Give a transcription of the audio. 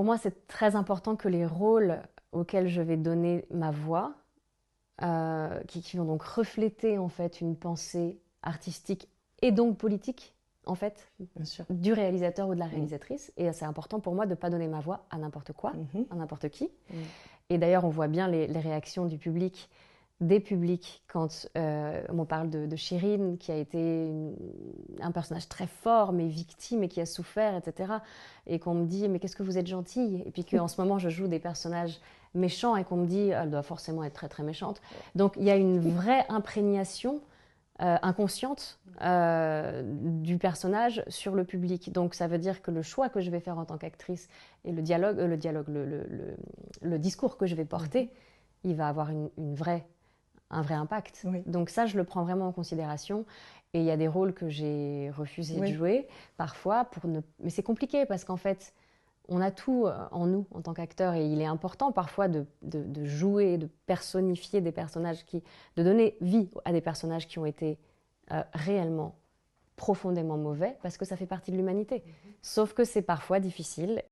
Pour moi, c'est très important que les rôles auxquels je vais donner ma voix, qui vont donc refléter en fait une pensée artistique et donc politique, en fait, Bien sûr. du réalisateur ou de la Mm. réalisatrice. Et c'est important pour moi de ne pas donner ma voix à n'importe quoi, Mhm. à n'importe qui. Mm. Et d'ailleurs, on voit bien les réactions du public, des publics, quand on parle de Chirine, qui a été un personnage très fort, mais victime et qui a souffert, etc. Et qu'on me dit, mais qu'est-ce que vous êtes gentille. Et puis qu'en ce moment, je joue des personnages méchants et qu'on me dit, elle doit forcément être très très méchante. Donc il y a une vraie imprégnation inconsciente du personnage sur le public. Donc ça veut dire que le choix que je vais faire en tant qu'actrice et le discours que je vais porter, il va avoir un vrai impact. Oui. Donc ça, je le prends vraiment en considération. Et il y a des rôles que j'ai refusé de Oui. jouer parfois mais c'est compliqué parce qu'en fait, on a tout en nous en tant qu'acteur et il est important parfois de jouer, de personnifier des personnages de donner vie à des personnages qui ont été réellement profondément mauvais parce que ça fait partie de l'humanité. Sauf que c'est parfois difficile